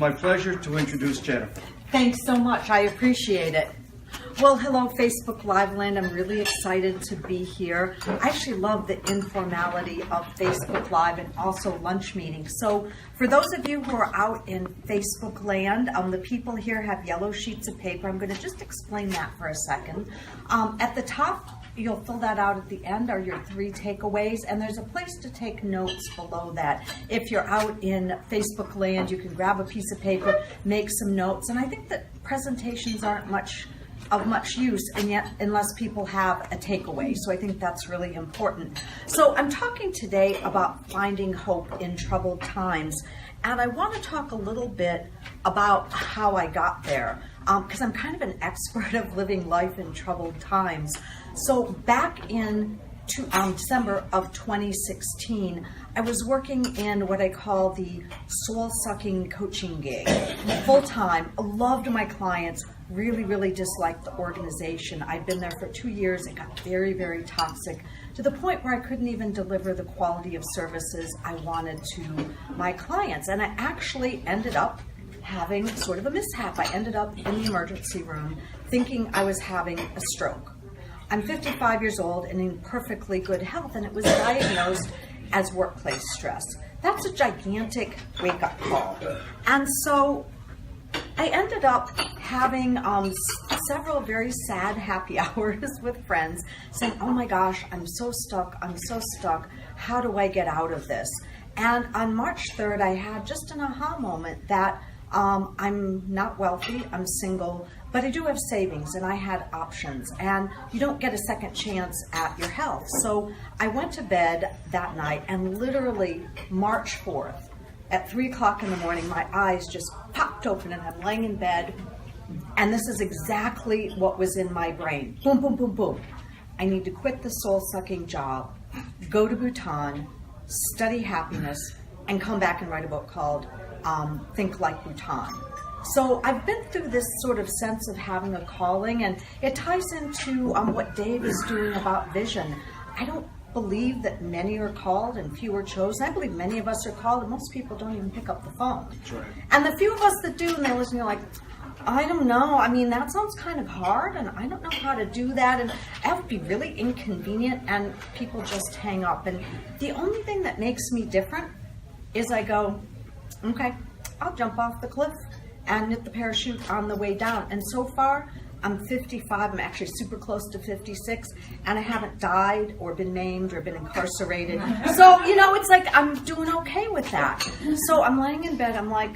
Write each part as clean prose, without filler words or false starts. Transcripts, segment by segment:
my pleasure to introduce Jennifer. Thanks so much. I appreciate it. Well, hello, Facebook Live Land. I'm really excited to be here. I actually love the informality of Facebook Live and also lunch meetings. So for those of you who are out in Facebook land, the people here have yellow sheets of paper. I'm going to just explain that for a second. At the top, you'll fill that out at the end, are your 3 takeaways, and there's a place to take notes below that. If you're out in Facebook land, you can grab a piece of paper, make some notes, and I think that presentations aren't of much use, and yet unless people have a takeaway. So I think that's really important. So I'm talking today about finding hope in troubled times, and I want to talk a little bit about how I got there, because I'm kind of an expert of living life in troubled times. So back in December of 2016, I was working in what I call the soul-sucking coaching gig, full-time. Loved my clients, really disliked the organization. I'd been there for 2 years. It got very toxic to the point where I couldn't even deliver the quality of services I wanted to my clients. And I actually ended up having sort of a mishap. I ended up in the emergency room thinking I was having a stroke. I'm 55 years old and in perfectly good health, and it was diagnosed as workplace stress. That's a gigantic wake-up call. And so I ended up having several very sad happy hours with friends saying, oh my gosh, I'm so stuck, how do I get out of this? And on March 3rd, I had just an aha moment that I'm not wealthy, I'm single, but I do have savings and I had options, and you don't get a second chance at your health. So I went to bed that night, and literally March 4th at 3 o'clock in the morning, my eyes just popped open and I'm laying in bed, and this is exactly what was in my brain. Boom, boom, boom, boom. I need to quit the soul-sucking job, go to Bhutan, study happiness, and come back and write a book called Think Like Bhutan. So I've been through this sort of sense of having a calling, and it ties into what Dave is doing about vision. I don't believe that many are called and few are chosen. I believe many of us are called, and most people don't even pick up the phone. That's right. And the few of us that do, and they listen, you're like, I don't know. I mean, that sounds kind of hard, and I don't know how to do that, and that would be really inconvenient, and people just hang up. And the only thing that makes me different is I go, okay, I'll jump off the cliff and hit the parachute on the way down. And so far, I'm 55, I'm actually super close to 56, and I haven't died or been maimed or been incarcerated. So, it's like I'm doing okay with that. So I'm laying in bed, I'm like,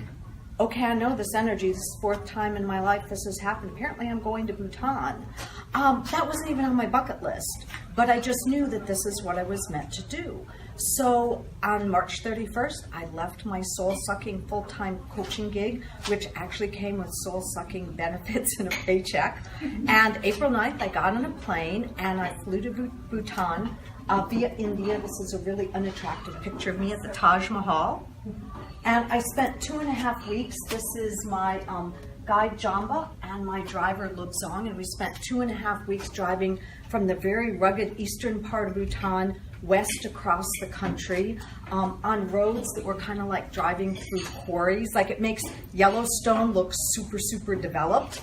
okay, I know this energy, this is the 4th time in my life this has happened. Apparently I'm going to Bhutan. That wasn't even on my bucket list, but I just knew that this is what I was meant to do. So on March 31st, I left my soul-sucking full-time coaching gig, which actually came with soul-sucking benefits and a paycheck. And April 9th, I got on a plane and I flew to Bhutan via India. This is a really unattractive picture of me at the Taj Mahal. And I spent 2.5 weeks. This is my guide Jamba and my driver Lubsong, and we spent 2.5 weeks driving from the very rugged eastern part of Bhutan west across the country on roads that were kind of like driving through quarries. Like, it makes Yellowstone look super developed.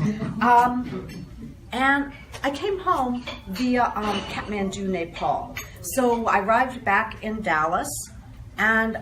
And I came home via Kathmandu, Nepal. So I arrived back in Dallas, and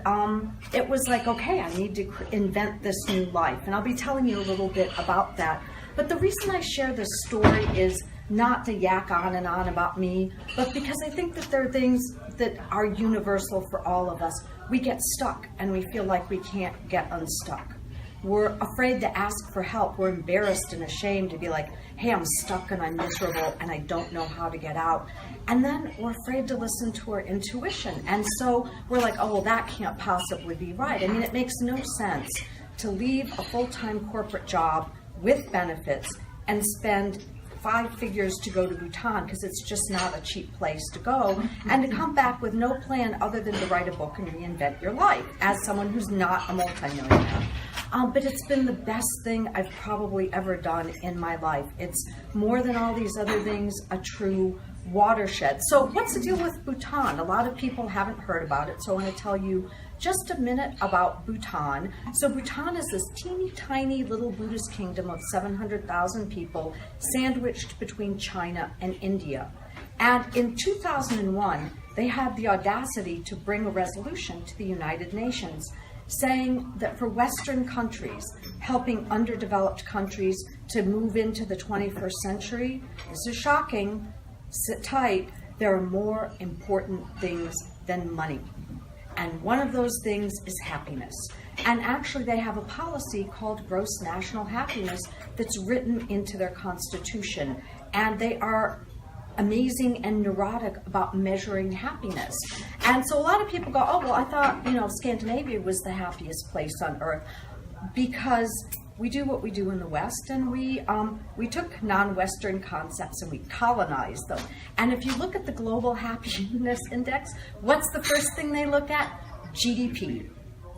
it was like, okay, I need to invent this new life. And I'll be telling you a little bit about that. But the reason I share this story is not to yak on and on about me, but because I think that there are things that are universal for all of us. We get stuck and we feel like we can't get unstuck. We're afraid to ask for help. We're embarrassed and ashamed to be like, hey, I'm stuck and I'm miserable and I don't know how to get out. And then we're afraid to listen to our intuition. And so we're like, oh, well, that can't possibly be right. I mean, it makes no sense to leave a full-time corporate job with benefits and spend 5 figures to go to Bhutan, because it's just not a cheap place to go, and to come back with no plan other than to write a book and reinvent your life as someone who's not a multimillionaire. But it's been the best thing I've probably ever done in my life. It's more than all these other things, a true watershed. So what's the deal with Bhutan? A lot of people haven't heard about it, so I want to tell you just a minute about Bhutan. So Bhutan is this teeny tiny little Buddhist kingdom of 700,000 people sandwiched between China and India. And in 2001, they had the audacity to bring a resolution to the United Nations saying that for Western countries, helping underdeveloped countries to move into the 21st century, this is shocking, sit tight, there are more important things than money. And one of those things is happiness. And actually they have a policy called gross national happiness that's written into their constitution. And they are amazing and neurotic about measuring happiness. And so a lot of people go, oh, well, I thought, Scandinavia was the happiest place on earth, because we do what we do in the West, and we took non-Western concepts and we colonized them. And if you look at the global happiness index, what's the first thing they look at? GDP.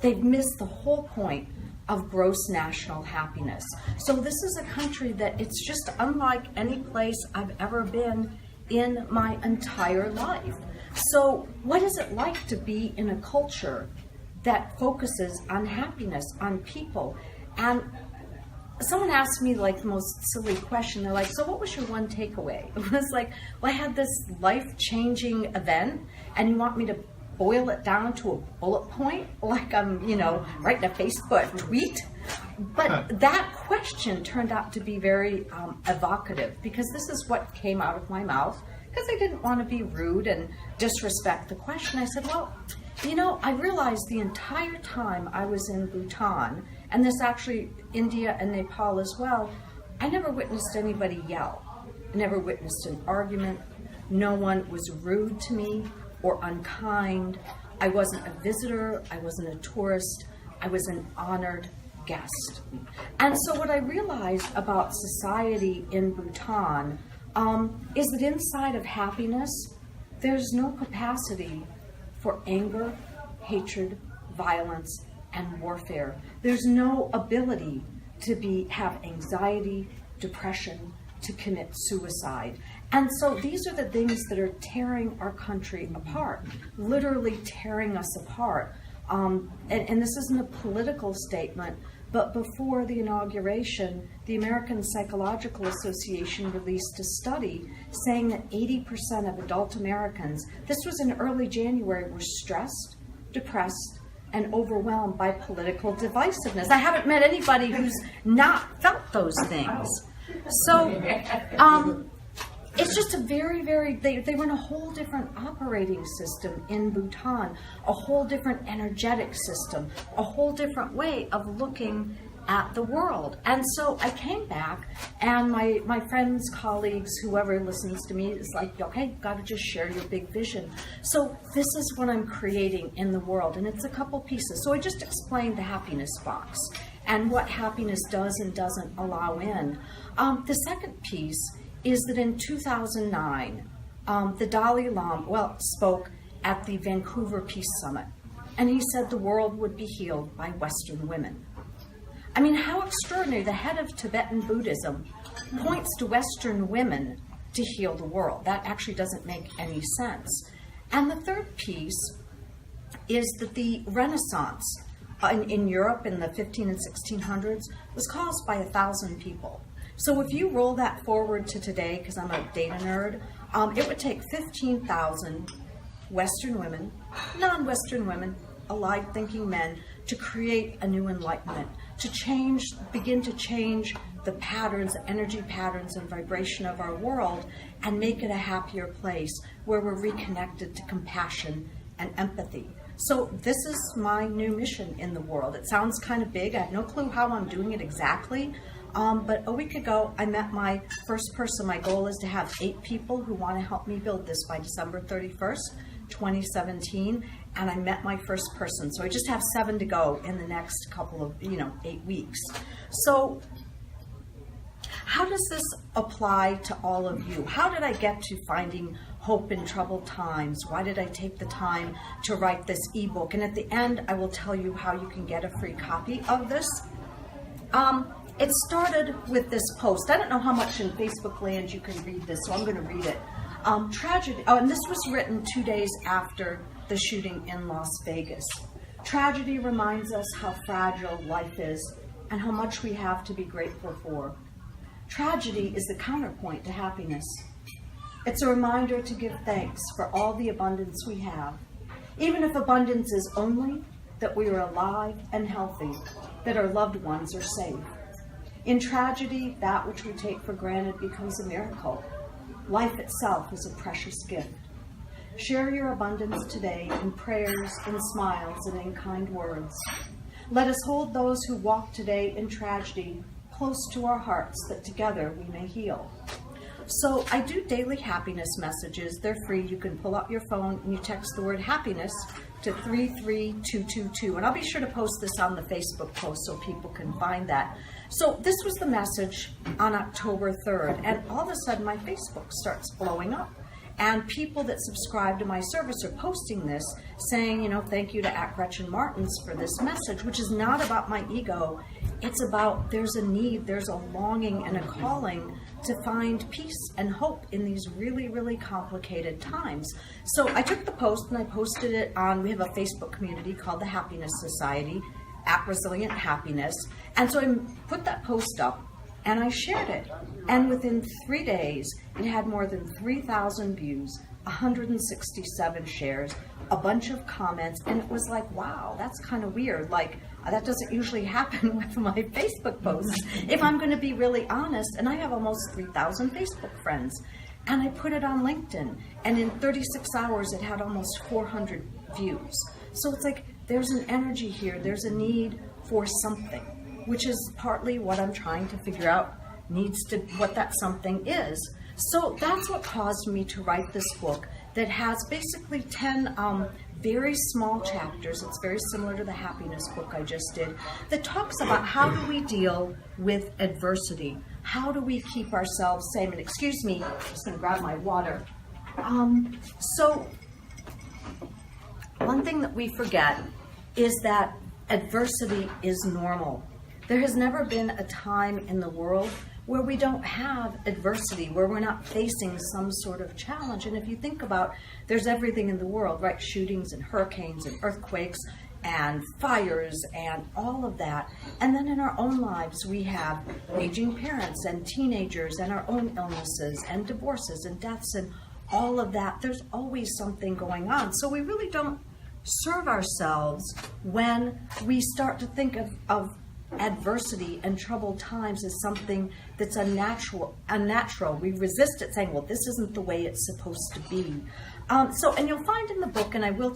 They've missed the whole point of gross national happiness. So this is a country that it's just unlike any place I've ever been in my entire life. So what is it like to be in a culture that focuses on happiness, on people? And someone asked me like the most silly question. They're like, so what was your one takeaway? It was like, well, I had this life-changing event and you want me to boil it down to a bullet point like I'm, writing a Facebook tweet? But that question turned out to be very evocative, because this is what came out of my mouth, because I didn't want to be rude and disrespect the question. I said, well, I realized the entire time I was in Bhutan, and this actually India and Nepal as well, I never witnessed anybody yell. I never witnessed an argument. No one was rude to me or unkind. I wasn't a visitor. I wasn't a tourist. I was an honored guest. And so what I realized about society in Bhutan is that inside of happiness, there's no capacity for anger, hatred, violence, and warfare. There's no ability to have anxiety, depression, to commit suicide. And so these are the things that are tearing our country apart, literally tearing us apart. And this isn't a political statement, but before the inauguration, the American Psychological Association released a study saying that 80% of adult Americans, this was in early January, were stressed, depressed, and overwhelmed by political divisiveness. I haven't met anybody who's not felt those things. So it's just a very, very, they were in a whole different operating system in Bhutan, a whole different energetic system, a whole different way of looking at the world. And so I came back, and my friends, colleagues, whoever listens to me is like, okay, you've got to just share your big vision. So this is what I'm creating in the world, and it's a couple pieces. So I just explained the happiness box and what happiness does and doesn't allow in. The second piece is that in 2009, the Dalai Lama spoke at the Vancouver Peace Summit, and he said the world would be healed by Western women. I mean, how extraordinary. The head of Tibetan Buddhism points to Western women to heal the world. That actually doesn't make any sense. And the third piece is that the Renaissance in Europe in the 15 and 1600s was caused by 1,000 people. So if you roll that forward to today, because I'm a data nerd, it would take 15,000 Western women, non-Western women, alike thinking men, to create a new enlightenment, to begin to change the patterns, the energy patterns and vibration of our world, and make it a happier place where we're reconnected to compassion and empathy. So this is my new mission in the world. It sounds kind of big. I have no clue how I'm doing it exactly. But a week ago, I met my first person. My goal is to have 8 people who want to help me build this by December 31st, 2017. And I met my first person. So I just have 7 to go in the next couple of, 8 weeks. So how does this apply to all of you? How did I get to finding hope in troubled times? Why did I take the time to write this ebook? And at the end, I will tell you how you can get a free copy of this. It started with this post. I don't know how much in Facebook land you can read this, so I'm going to read it. Tragedy. Oh, and this was written 2 days after the shooting in Las Vegas. Tragedy reminds us how fragile life is and how much we have to be grateful for. Tragedy is the counterpoint to happiness. It's a reminder to give thanks for all the abundance we have, even if abundance is only that we are alive and healthy, that our loved ones are safe. In tragedy, that which we take for granted becomes a miracle. Life itself is a precious gift. Share your abundance today in prayers, in smiles, and in kind words. Let us hold those who walk today in tragedy close to our hearts, that together we may heal. So I do daily happiness messages. They're free. You can pull out your phone and you text the word happiness to 33222. And I'll be sure to post this on the Facebook post so people can find that. So this was the message on October 3rd. And all of a sudden my Facebook starts blowing up. And people that subscribe to my service are posting this, saying, thank you to @Gretchen Martens for this message, which is not about my ego. It's about there's a need, there's a longing and a calling to find peace and hope in these really, really complicated times. So I took the post and I posted it on, we have a Facebook community called the Happiness Society, @Resilient Happiness. And so I put that post up and I shared it. And within 3 days, it had more than 3,000 views, 167 shares, a bunch of comments, and it was like, wow, that's kind of weird. Like, that doesn't usually happen with my Facebook posts, if I'm going to be really honest. And I have almost 3,000 Facebook friends. And I put it on LinkedIn, and in 36 hours, it had almost 400 views. So it's like, there's an energy here, there's a need for something, which is partly what I'm trying to figure out what that something is. So that's what caused me to write this book that has basically 10 very small chapters. It's very similar to the happiness book I just did, that talks about how do we deal with adversity? How do we keep ourselves safe? And excuse me, I'm just going to grab my water. So one thing that we forget is that adversity is normal. There has never been a time in the world where we don't have adversity, where we're not facing some sort of challenge. And if you think about, there's everything in the world, right? Shootings and hurricanes and earthquakes and fires and all of that. And then in our own lives, we have aging parents and teenagers and our own illnesses and divorces and deaths and all of that. There's always something going on. So we really don't serve ourselves when we start to think of adversity and troubled times as something that's unnatural. We resist it, saying, well, this isn't the way it's supposed to be. And you'll find in the book, and I will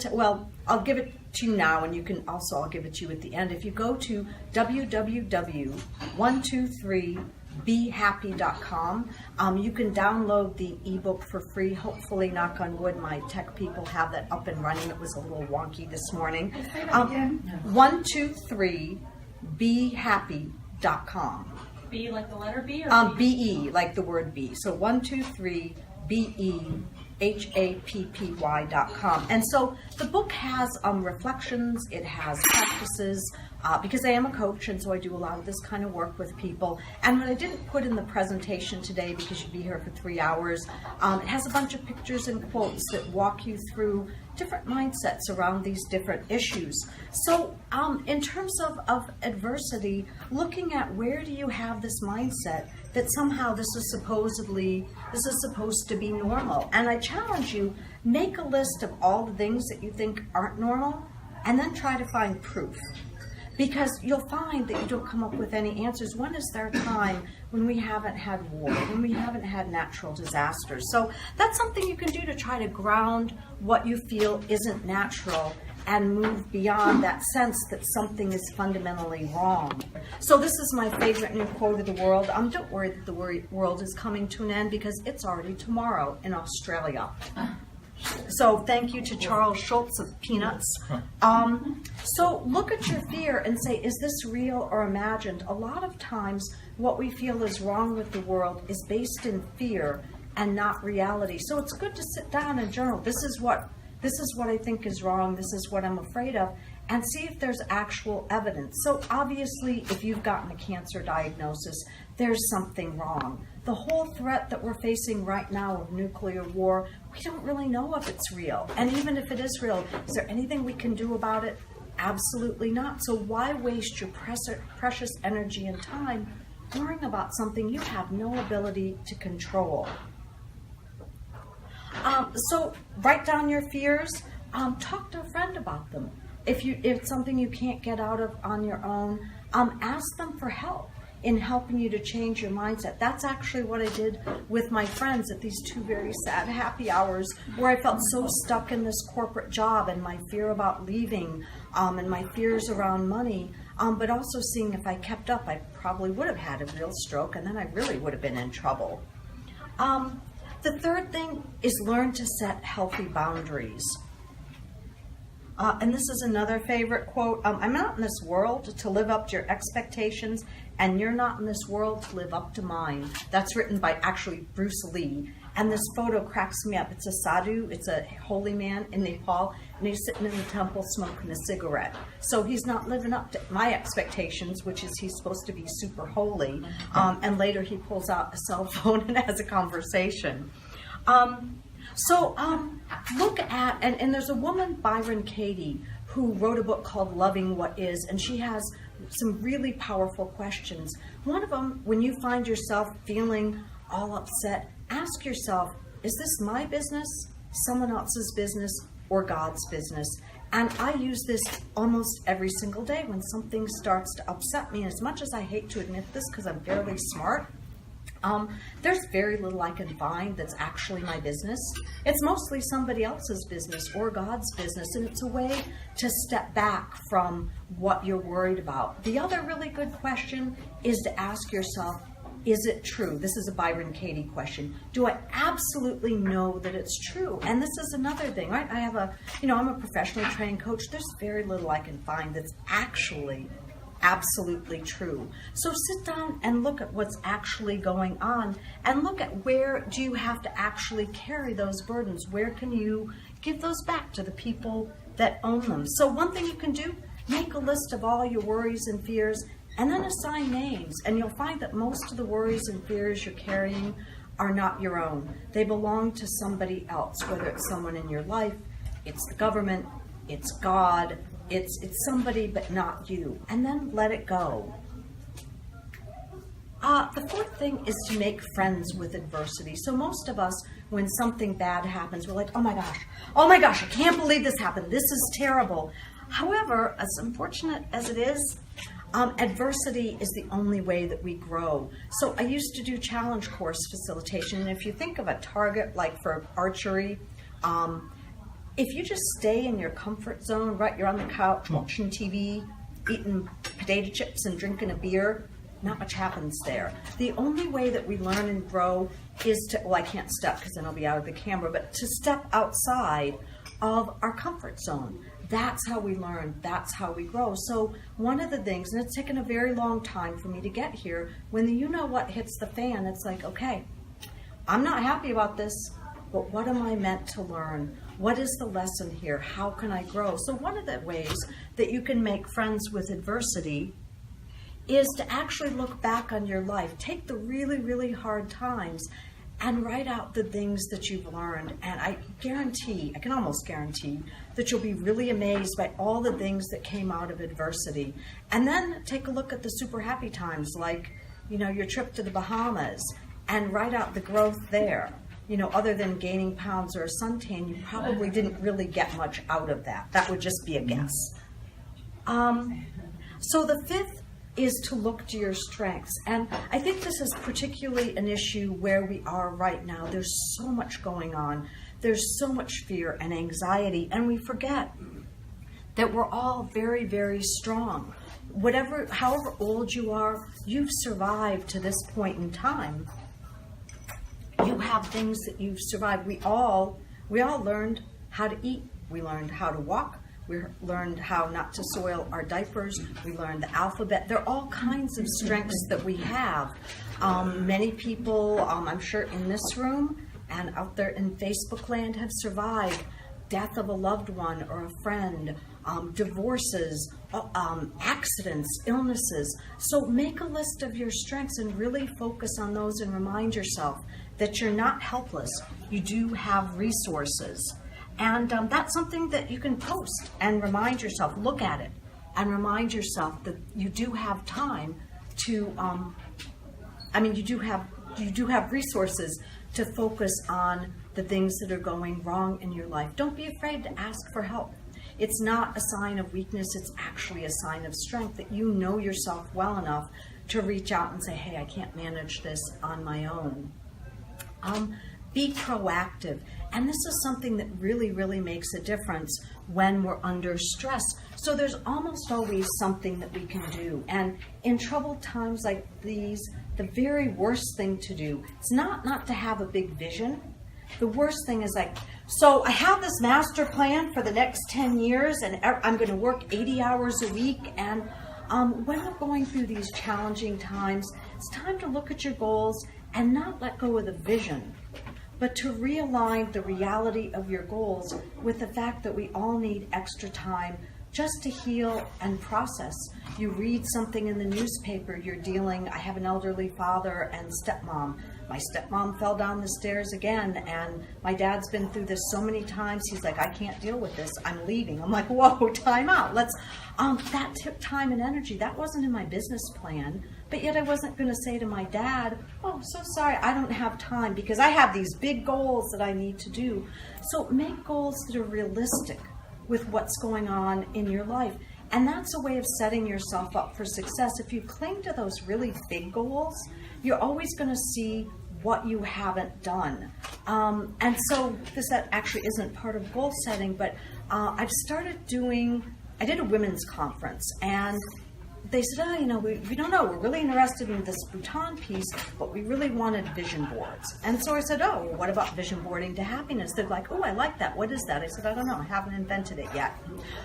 I'll give it to you now, and I'll give it to you at the end. If you go to www.123behappy.com, you can download the ebook for free. Hopefully, knock on wood, my tech people have that up and running. It was a little wonky this morning. 123behappy.com. B like the letter B, or BE like the word B. So 123behappy.com. And so the book has reflections. It has practices. Because I am a coach, and so I do a lot of this kind of work with people. And what I didn't put in the presentation today, because you'd be here for 3 hours, it has a bunch of pictures and quotes that walk you through different mindsets around these different issues. So in terms of adversity, looking at where do you have this mindset that somehow this is supposed to be normal. And I challenge you, make a list of all the things that you think aren't normal, and then try to find proof. Because you'll find that you don't come up with any answers. When is there a time when we haven't had war, when we haven't had natural disasters? So that's something you can do to try to ground what you feel isn't natural and move beyond that sense that something is fundamentally wrong. So this is my favorite new quote of the world. Don't worry that the world is coming to an end, because it's already tomorrow in Australia. So thank you to Charles Schultz of Peanuts. So look at your fear and say, is this real or imagined? A lot of times what we feel is wrong with the world is based in fear and not reality. So it's good to sit down and journal. This is what I think is wrong. This is what I'm afraid of. and see if there's actual evidence. So obviously, if you've gotten a cancer diagnosis, there's something wrong. The whole threat that we're facing right now of nuclear war, we don't really know if it's real. And even if it is real, is there anything we can do about it? Absolutely not. So why waste your precious energy and time worrying about something you have no ability to control? So write down your fears. Talk to a friend about them. If it's something you can't get out of on your own, ask them for help in helping you to change your mindset. That's actually what I did with my friends at these 2 very sad happy hours, where I felt so stuck in this corporate job and my fear about leaving, and my fears around money, but also seeing if I kept up, I probably would have had a real stroke, and then I really would have been in trouble. The third thing is learn to set healthy boundaries. And this is another favorite quote. I'm not in this world to live up to your expectations, and you're not in this world to live up to mine. That's written by actually Bruce Lee. And this photo cracks me up. It's a sadhu, it's a holy man in Nepal, and he's sitting in the temple smoking a cigarette. So he's not living up to my expectations, which is he's supposed to be super holy. And later he pulls out a cell phone and has a conversation. Look at, and there's a woman, Byron Katie, who wrote a book called Loving What Is, and she has some really powerful questions. One of them, when you find yourself feeling all upset, ask yourself, is this my business, someone else's business, or God's business? And I use this almost every single day when something starts to upset me. And as much as I hate to admit this because I'm fairly smart, there's very little I can find that's actually my business. It's mostly somebody else's business or God's business, and it's a way to step back from what you're worried about. The other really good question is to ask yourself, is it true? This is a Byron Katie question. Do I absolutely know that it's true? And this is another thing, right? I'm a professionally trained coach. There's very little I can find that's actually absolutely true. So sit down and look at what's actually going on, and look at where do you have to actually carry those burdens? Where can you give those back to the people that own them? So one thing you can do, make a list of all your worries and fears, and then assign names. And you'll find that most of the worries and fears you're carrying are not your own. They belong to somebody else, whether it's someone in your life, it's the government, it's God, it's somebody but not you. And then let it go. The fourth thing is to make friends with adversity. So most of us, when something bad happens, we're like, oh my gosh, I can't believe this happened. This is terrible. However, as unfortunate as it is, adversity is the only way that we grow. So I used to do challenge course facilitation. And if you think of a target like for archery, if you just stay in your comfort zone, right, you're on the couch watching TV, eating potato chips and drinking a beer, not much happens there. The only way that we learn and grow is to, well, I can't step because then I'll be out of the camera, but to step outside of our comfort zone. That's how we learn, that's how we grow. So one of the things, and it's taken a very long time for me to get here, when the you know what hits the fan, it's like, okay, I'm not happy about this, but what am I meant to learn? What is the lesson here? How can I grow? So one of the ways that you can make friends with adversity is to actually look back on your life. Take the really, really hard times and write out the things that you've learned. And I can almost guarantee that you'll be really amazed by all the things that came out of adversity. And then take a look at the super happy times, like, your trip to the Bahamas, and write out the growth there. Other than gaining pounds or a suntan, you probably didn't really get much out of that. That would just be a guess. So the fifth is to look to your strengths. And I think this is particularly an issue where we are right now. There's so much going on. There's so much fear and anxiety, and we forget that we're all very, very strong. However old you are, you've survived to this point in time. You have things that you've survived. We all learned how to eat. We learned how to walk. We learned how not to soil our diapers. We learned the alphabet. There are all kinds of strengths that we have. Many people, I'm sure in this room and out there in Facebook land, have survived death of a loved one or a friend, divorces, accidents, illnesses. So make a list of your strengths and really focus on those and remind yourself that you're not helpless. You do have resources. And that's something that you can post and remind yourself, look at it, and remind yourself that you do have time to, you do have resources to focus on the things that are going wrong in your life. Don't be afraid to ask for help. It's not a sign of weakness, it's actually a sign of strength that you know yourself well enough to reach out and say, hey, I can't manage this on my own. Be proactive. And this is something that really, really makes a difference when we're under stress. So there's almost always something that we can do. And in troubled times like these, the very worst thing to do, it's not to have a big vision. The worst thing is so I have this master plan for the next 10 years and I'm going to work 80 hours a week. And when we're going through these challenging times, it's time to look at your goals and not let go of the vision, but to realign the reality of your goals with the fact that we all need extra time just to heal and process. You read something in the newspaper, I have an elderly father and stepmom. My stepmom fell down the stairs again, and my dad's been through this so many times, he's like, I can't deal with this, I'm leaving. I'm like, whoa, time out. That took time and energy. That wasn't in my business plan, but yet I wasn't gonna say to my dad, oh, so sorry, I don't have time because I have these big goals that I need to do. So make goals that are realistic with what's going on in your life. And that's a way of setting yourself up for success. If you cling to those really big goals, you're always going to see what you haven't done. And so this actually isn't part of goal setting, but I did a women's conference, and they said, we don't know, we're really interested in this Bhutan piece, but we really wanted vision boards. And so I said, what about vision boarding to happiness? They're like, I like that. What is that? I said, I don't know. I haven't invented it yet.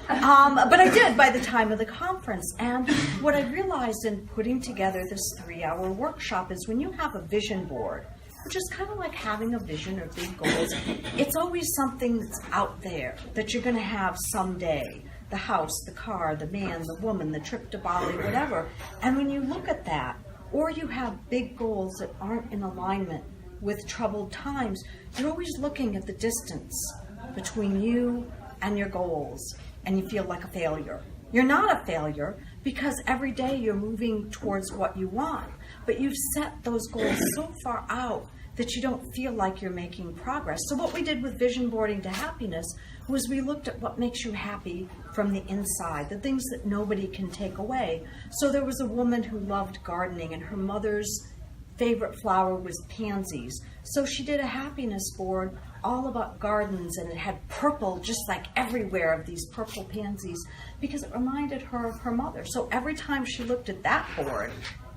But I did by the time of the conference. And what I realized in putting together this 3-hour workshop is when you have a vision board, which is kind of like having a vision or big goals, it's always something that's out there that you're going to have someday. The house, the car, the man, the woman, the trip to Bali, whatever. And when you look at that, or you have big goals that aren't in alignment with troubled times, you're always looking at the distance between you and your goals, and you feel like a failure. You're not a failure because every day you're moving towards what you want, but you've set those goals so far out that you don't feel like you're making progress. So what we did with Vision Boarding to Happiness was we looked at what makes you happy from the inside, the things that nobody can take away. So there was a woman who loved gardening, and her mother's favorite flower was pansies. So she did a happiness board all about gardens, and it had purple just like everywhere of these purple pansies because it reminded her of her mother. So every time she looked at that board,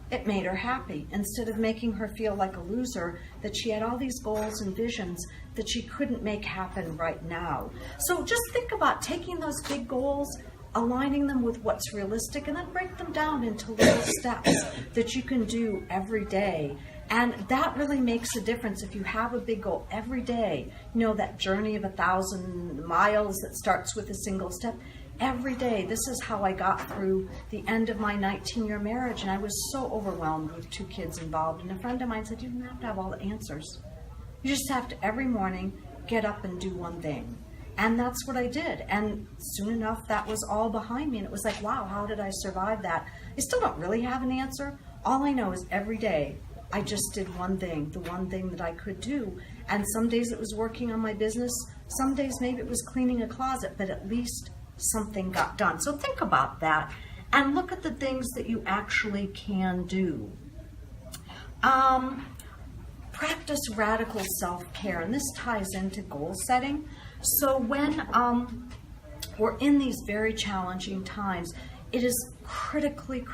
it made her happy instead of making her feel like a loser, that she had all these goals and visions that she couldn't make happen right now. So just think about taking those big goals, aligning them with what's realistic, and then break them down into little steps that you can do every day. And that really makes a difference if you have a big goal every day. That journey of 1,000 miles that starts with a single step. Every day, this is how I got through the end of my 19-year marriage, and I was so overwhelmed with 2 kids involved. And a friend of mine said, you don't have to have all the answers. You just have to, every morning, get up and do one thing. And that's what I did. And soon enough, that was all behind me. And it was like, wow, how did I survive that? I still don't really have an answer. All I know is every day, I just did one thing, the one thing that I could do. And some days it was working on my business. Some days maybe it was cleaning a closet, but at least something got done. So think about that and look at the things that you actually can do. Practice radical self-care, and this ties into goal setting. So when we're in these very challenging times, it is critically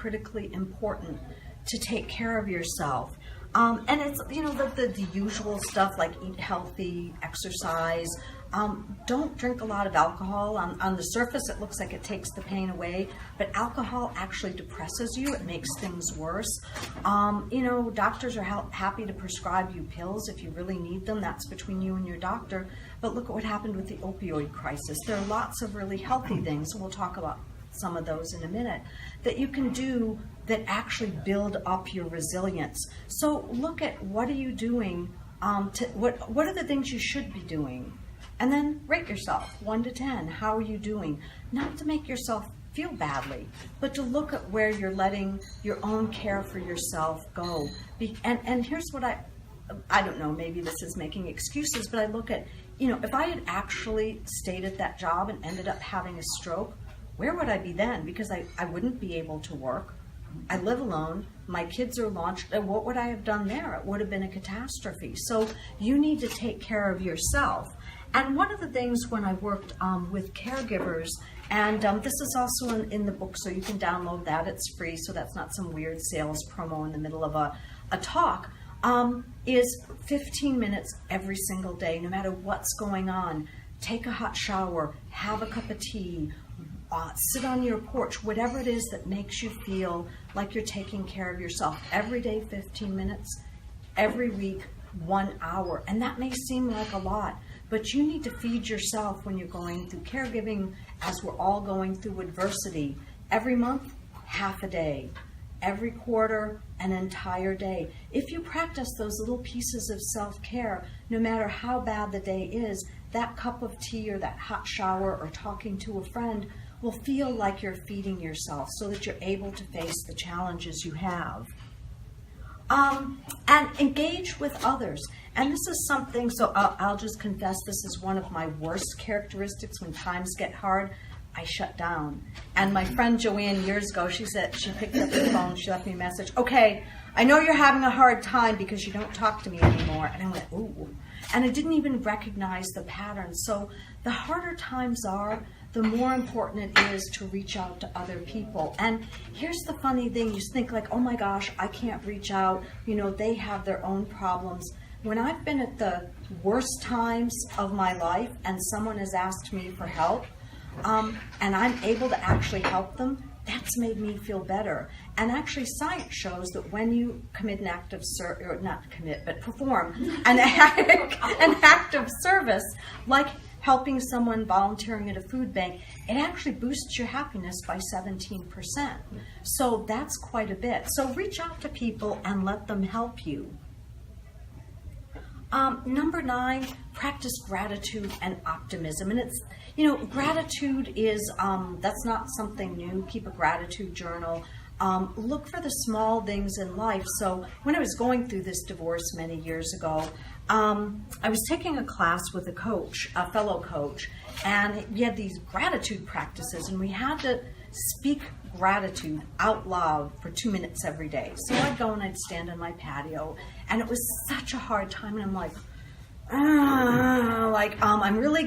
important to take care of yourself. And it's, the usual stuff like eat healthy, exercise, Don't drink a lot of alcohol. On the surface, it looks like it takes the pain away, but alcohol actually depresses you. It makes things worse. Doctors are happy to prescribe you pills if you really need them. That's between you and your doctor. But look at what happened with the opioid crisis. There are lots of really healthy things, and we'll talk about some of those in a minute, that you can do that actually build up your resilience. So look at what are you doing, what are the things you should be doing? And then rate yourself, 1 to 10. How are you doing? Not to make yourself feel badly, but to look at where you're letting your own care for yourself go. And here's what I don't know, maybe this is making excuses, but I look at, if I had actually stayed at that job and ended up having a stroke, where would I be then? Because I wouldn't be able to work. I live alone. My kids are launched. What would I have done there? It would have been a catastrophe. So you need to take care of yourself. And one of the things when I worked with caregivers, and this is also in the book, so you can download that. It's free, so that's not some weird sales promo in the middle of a talk, is 15 minutes every single day, no matter what's going on. Take a hot shower, have a cup of tea, sit on your porch, whatever it is that makes you feel like you're taking care of yourself. Every day, 15 minutes, every week, 1 hour. And that may seem like a lot, but you need to feed yourself when you're going through caregiving, as we're all going through adversity. Every month, half a day. Every quarter, an entire day. If you practice those little pieces of self-care, no matter how bad the day is, that cup of tea or that hot shower or talking to a friend will feel like you're feeding yourself so that you're able to face the challenges you have. And engage with others. And this is something, so I'll just confess, this is one of my worst characteristics. When times get hard, I shut down. And my friend Joanne years ago, she said, she picked up the phone, she left me a message, okay, I know you're having a hard time because you don't talk to me anymore. And I went, ooh. And I didn't even recognize the pattern. So the harder times are, the more important it is to reach out to other people. And here's the funny thing, you think like, oh my gosh, I can't reach out, they have their own problems. When I've been at the worst times of my life and someone has asked me for help, and I'm able to actually help them, that's made me feel better. And actually science shows that when you commit an act of perform an act of service, like helping someone, volunteering at a food bank, it actually boosts your happiness by 17%. So that's quite a bit. So reach out to people and let them help you. Number 9, practice gratitude and optimism. And it's, gratitude is, that's not something new. Keep a gratitude journal. Look for the small things in life. So when I was going through this divorce many years ago, I was taking a class with a fellow coach, and we had these gratitude practices, and we had to speak gratitude out loud for 2 minutes every day. So I'd go and I'd stand on my patio, and it was such a hard time, and I'm like, I'm really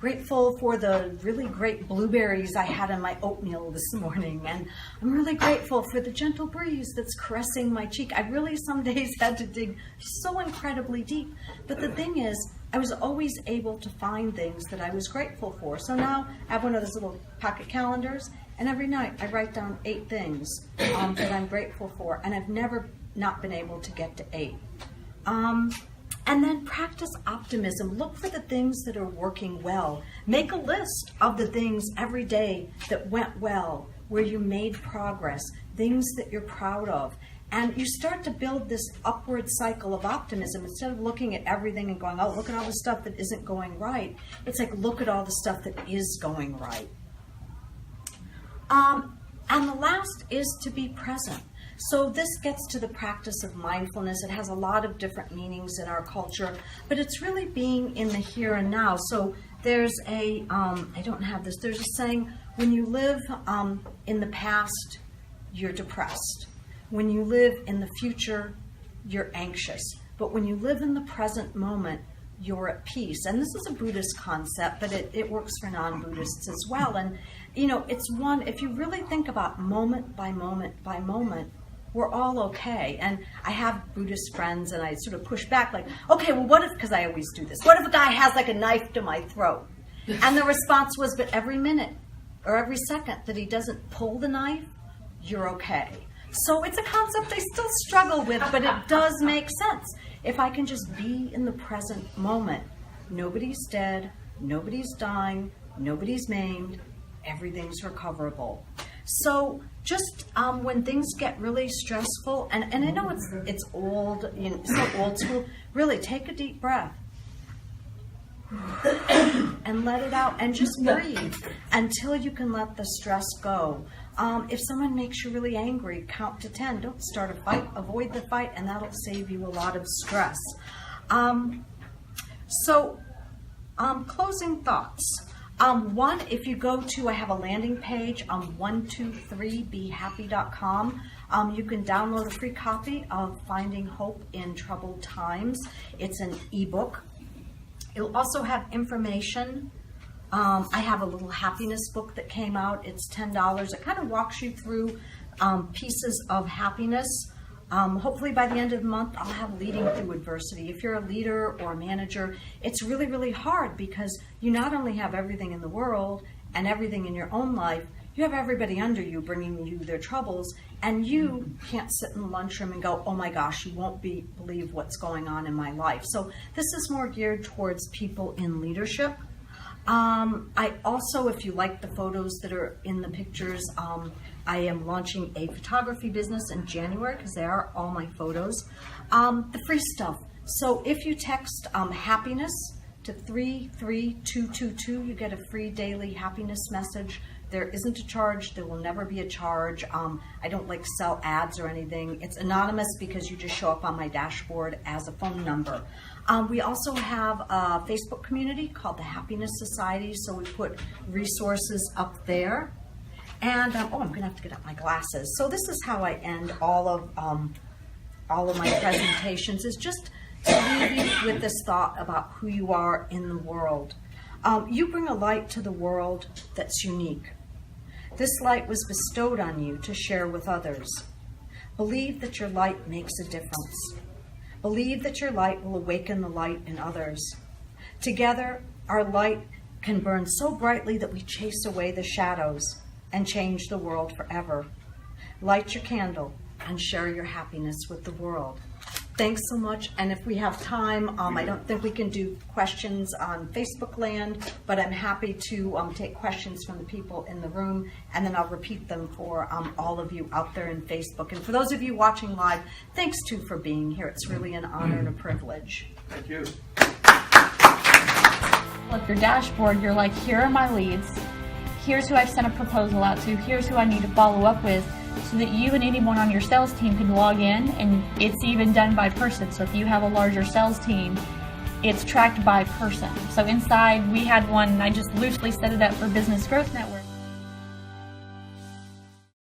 grateful for the really great blueberries I had in my oatmeal this morning, and I'm really grateful for the gentle breeze that's caressing my cheek. I really some days had to dig so incredibly deep, but the thing is, I was always able to find things that I was grateful for. So now I have one of those little pocket calendars, and every night I write down 8 things that I'm grateful for, and I've never not been able to get to 8. And then practice optimism. Look for the things that are working well. Make a list of the things every day that went well, where you made progress, things that you're proud of. And you start to build this upward cycle of optimism. Instead of looking at everything and going, oh, look at all the stuff that isn't going right. It's like, look at all the stuff that is going right. And the last is to be present. So this gets to the practice of mindfulness. It has a lot of different meanings in our culture, but it's really being in the here and now. So there's a, I don't have this, there's a saying, when you live in the past, you're depressed. When you live in the future, you're anxious. But when you live in the present moment, you're at peace. And this is a Buddhist concept, but it works for non-Buddhists as well. And, it's one, if you really think about moment by moment by moment, we're all okay. And I have Buddhist friends, and I sort of push back like, okay, well, what if, because I always do this, what if a guy has like a knife to my throat? And the response was, but every minute or every second that he doesn't pull the knife, you're okay. So it's a concept I still struggle with, but it does make sense. If I can just be in the present moment, nobody's dead, nobody's dying, nobody's maimed, everything's recoverable. So just when things get really stressful, and I know it's old, so old school, really take a deep breath and let it out, and just breathe until you can let the stress go. If someone makes you really angry, count to 10. Don't start a fight. Avoid the fight, and that'll save you a lot of stress. Closing thoughts. One, if you go to, I have a landing page on 123behappy.com. You can download a free copy of Finding Hope in Troubled Times. It's an ebook. It'll also have information. I have a little happiness book that came out. It's $10. It kind of walks you through pieces of happiness. Hopefully by the end of the month, I'll have Leading Through Adversity. If you're a leader or a manager, it's really, really hard because you not only have everything in the world and everything in your own life, you have everybody under you bringing you their troubles, and you can't sit in the lunchroom and go, oh my gosh, you won't believe what's going on in my life. So this is more geared towards people in leadership. I also, if you like the photos that are in the pictures, I am launching a photography business in January because they are all my photos. The free stuff. So if you text happiness to 33222, you get a free daily happiness message. There isn't a charge. There will never be a charge. I don't like sell ads or anything. It's anonymous because you just show up on my dashboard as a phone number. We also have a Facebook community called the Happiness Society, so we put resources up there. And I'm gonna have to get out my glasses. So this is how I end all of my presentations, is just to leave you with this thought about who you are in the world. You bring a light to the world that's unique. This light was bestowed on you to share with others. Believe that your light makes a difference. Believe that your light will awaken the light in others. Together, our light can burn so brightly that we chase away the shadows and change the world forever. Light your candle and share your happiness with the world. Thanks so much, and if we have time, I don't think we can do questions on Facebook land, but I'm happy to take questions from the people in the room, and then I'll repeat them for all of you out there in Facebook. And for those of you watching live, thanks too for being here. It's really an honor and a privilege. Thank you. Look, your dashboard, you're like, here are my leads. Here's who I've sent a proposal out to. Here's who I need to follow up with, so that you and anyone on your sales team can log in, and it's even done by person. So if you have a larger sales team, it's tracked by person. So inside, we had one, I just loosely set it up for Business Growth Network.